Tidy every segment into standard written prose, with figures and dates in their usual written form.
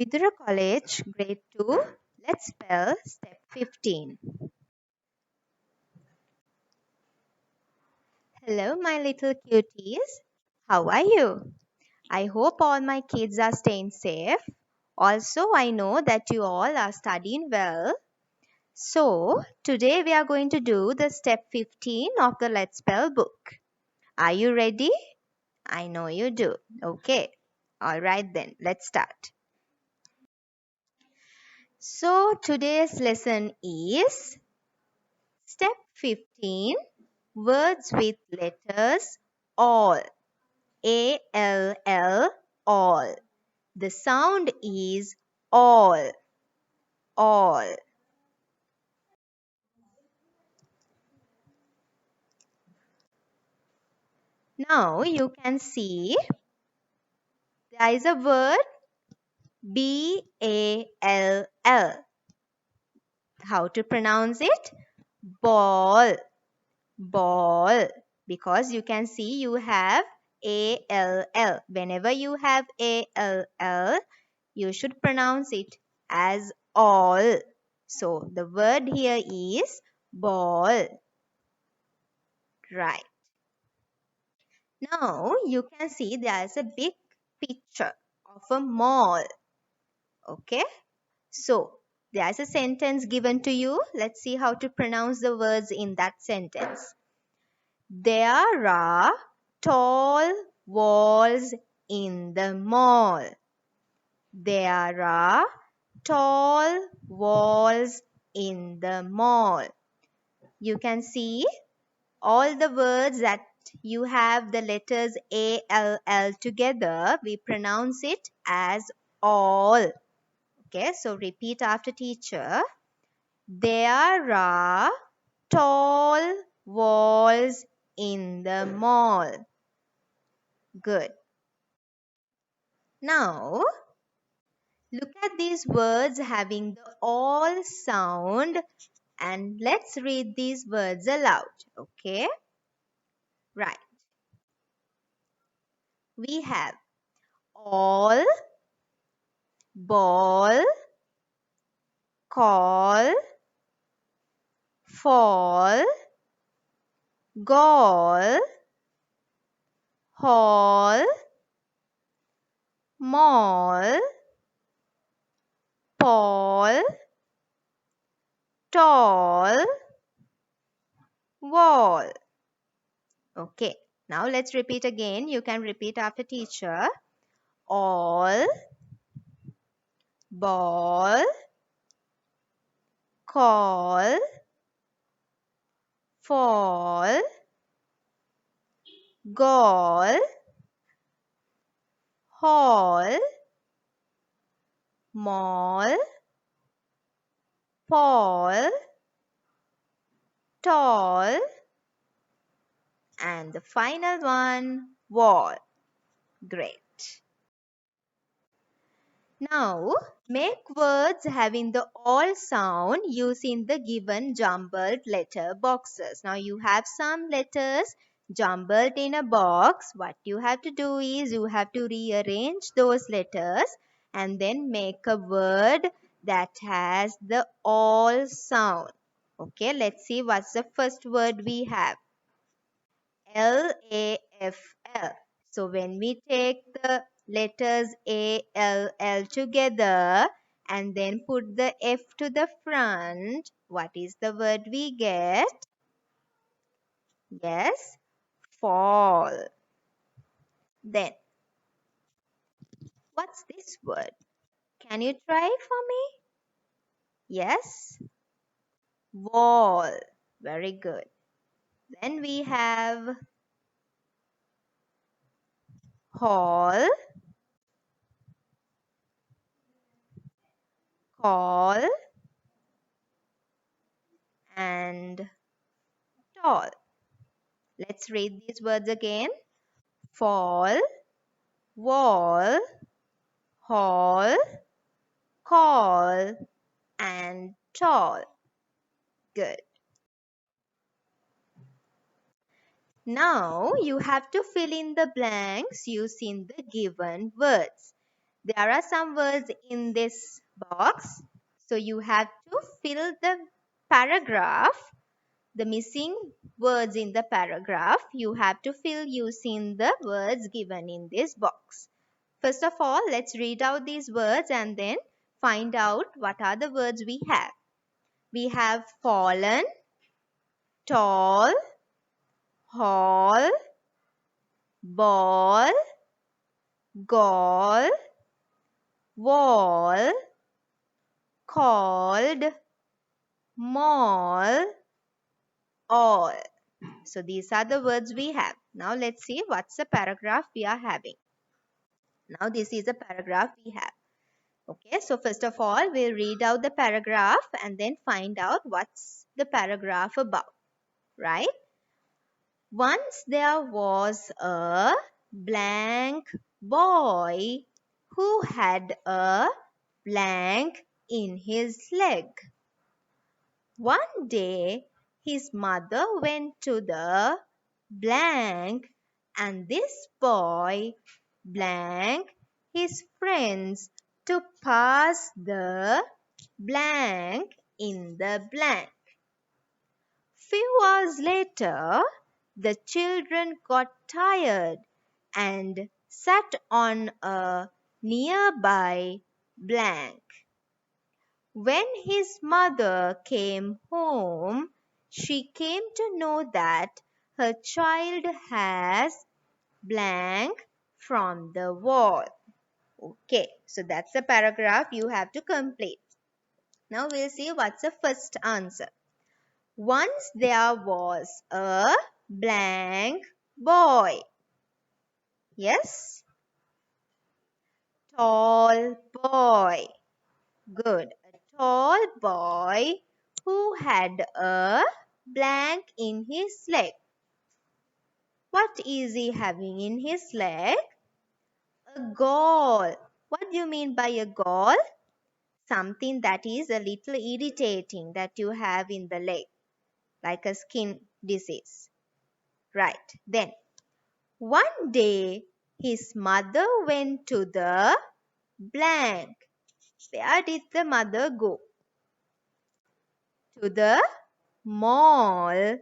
Vidura College, Grade 2. Let's spell step 15. Hello, my little cuties. How are you? I hope all my kids are staying safe. Also, I know that you all are studying well. So, today we are going to do the step 15 of the Let's Spell book. Are you ready? I know you do. Okay. All right then, let's start. So, today's lesson is step 15, words with letters all. A-L-L, all. The sound is all, all. Now you can see there is a word B-A-L-L. How to pronounce it? Ball, ball. Because you can see you have A-L-L. Whenever you have A-L-L, you should pronounce it as all. So the word here is ball. Right. Now you can see there is a big picture of a mall. Okay. So there is a sentence given to you. Let's see how to pronounce the words in that sentence. There are tall walls in the mall. There are tall walls in the mall. You can see all the words that you have the letters A, L, L together, we pronounce it as all. Okay, so repeat after teacher. There are tall walls in the mall. Good. Now, look at these words having the all sound and let's read these words aloud. Okay, right. We have all, ball, call, fall, gall, hall, mall, Paul, tall, wall. Okay, now let's repeat again. You can repeat after teacher. All, ball, call, fall, gall, hall, mall, Paul, tall, and the final one, wall. Great. Now, make words having the all sound using the given jumbled letter boxes. Now, you have some letters jumbled in a box. What you have to do is you have to rearrange those letters and then make a word that has the all sound. Okay, let's see what's the first word we have. L-A-F-L. So when we take the letters A, L, L together and then put the F to the front, what is the word we get? Yes, fall. Then, what's this word? Can you try it for me? Yes, wall. Very good. Then we have hall, call, and tall. Let's read these words again. Fall, wall, hall, call, and tall. Good. Now you have to fill in the blanks using the given words. There are some words in this box. So you have to fill the paragraph, the missing words in the paragraph. You have to fill using the words given in this box. First of all, let's read out these words and then find out what are the words we have. We have fallen, tall, hall, ball, gall, wall, called, mall, all. So these are the words we have. Now let's see what's the paragraph we are having. Now this is a paragraph we have. Okay, so first of all, we'll read out the paragraph and then find out what's the paragraph about, right? Once there was a blank boy who had a blank in his leg. One day, his mother went to the blank and this boy blank his friends to pass the blank in the blank. Few hours later, the children got tired and sat on a nearby blank. When his mother came home, she came to know that her child has blank from the wall. Okay, so that's the paragraph you have to complete. Now we'll see what's the first answer. Once there was a blank boy. Yes? Tall boy. Good. A tall boy who had a blank in his leg. What is he having in his leg? A gall. What do you mean by a gall? Something that is a little irritating that you have in the leg, like a skin disease. Right. Then, one day his mother went to the blank. Where did the mother go? To the mall.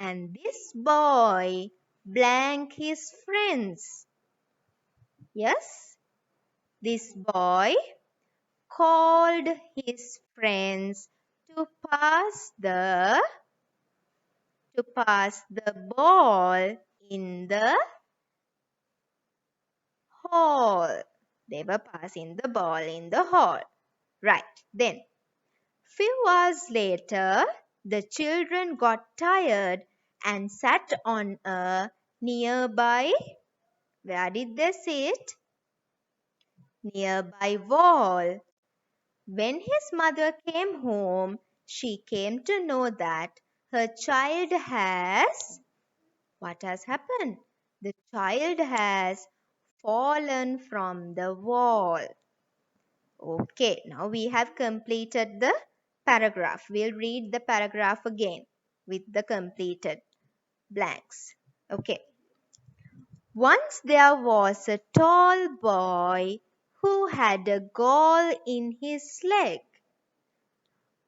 And this boy blank his friends. Yes, this boy called his friends to pass the ball in the hall. They were passing the ball in the hall. Right. Then, few hours later, the children got tired and sat on a nearby, where did they sit? Nearby wall. When his mother came home, she came to know that her child has, what has happened? The child has fallen from the wall. Okay, now we have completed the paragraph. We'll read the paragraph again with the completed blanks. Okay. Once there was a tall boy who had a gall in his leg.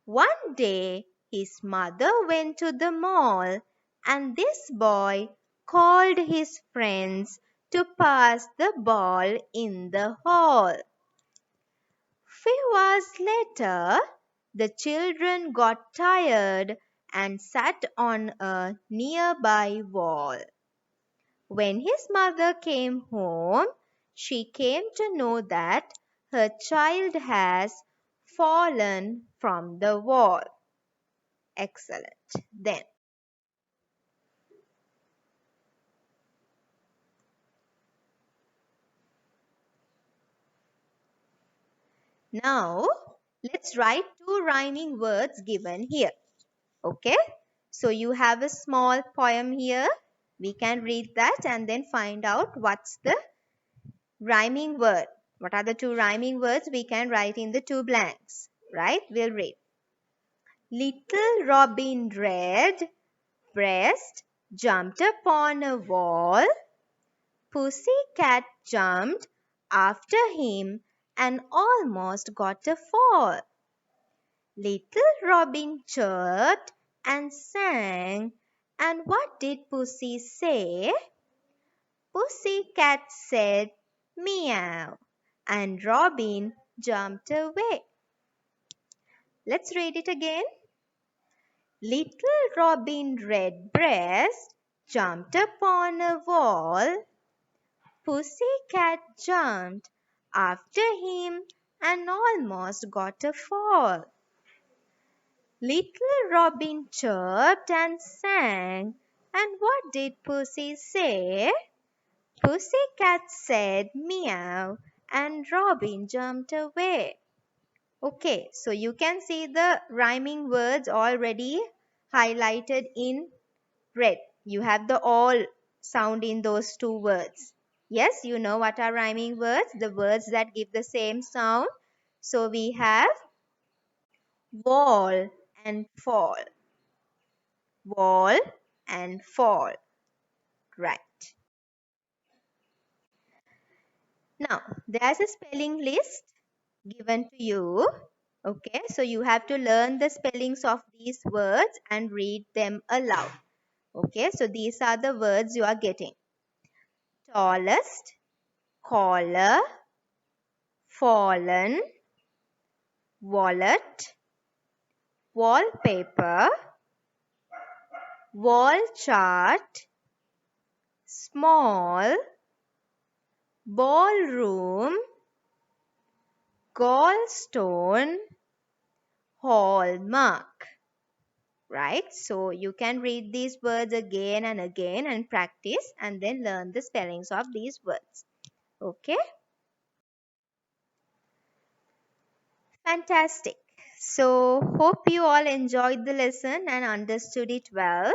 One day his mother went to the mall and this boy called his friends to pass the ball in the hall. Few hours later, the children got tired and sat on a nearby wall. When his mother came home, she came to know that her child has fallen from the wall. Excellent. Then, now let's write two rhyming words given here. Okay? So you have a small poem here. We can read that and then find out what's the rhyming word. What are the two rhyming words we can write in the two blanks? Right? We'll read. Little Robin Redbreast jumped upon a wall. Pussy cat jumped after him and almost got a fall. Little Robin chirped and sang, and what did Pussy say? Pussy cat said, meow, and Robin jumped away. Let's read it again. Little Robin Redbreast jumped upon a wall. Pussy cat jumped after him and almost got a fall. Little Robin chirped and sang, and what did Pussy say? Pussy cat said meow, and Robin jumped away. Okay, so you can see the rhyming words already highlighted in red. You have the all sound in those two words. Yes, you know what are rhyming words? The words that give the same sound. So we have wall and fall. Wall and fall. Right. Now, there's a spelling list given to you. Okay, so you have to learn the spellings of these words and read them aloud. Okay, so these are the words you are getting. Tallest, collar, fallen, wallet, wallpaper, wall chart, small, ballroom, gallstone, hallmark. Right? So you can read these words again and again and practice and then learn the spellings of these words. Okay? Fantastic. So hope you all enjoyed the lesson and understood it well.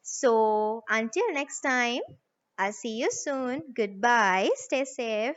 So until next time, I'll see you soon. Goodbye. Stay safe.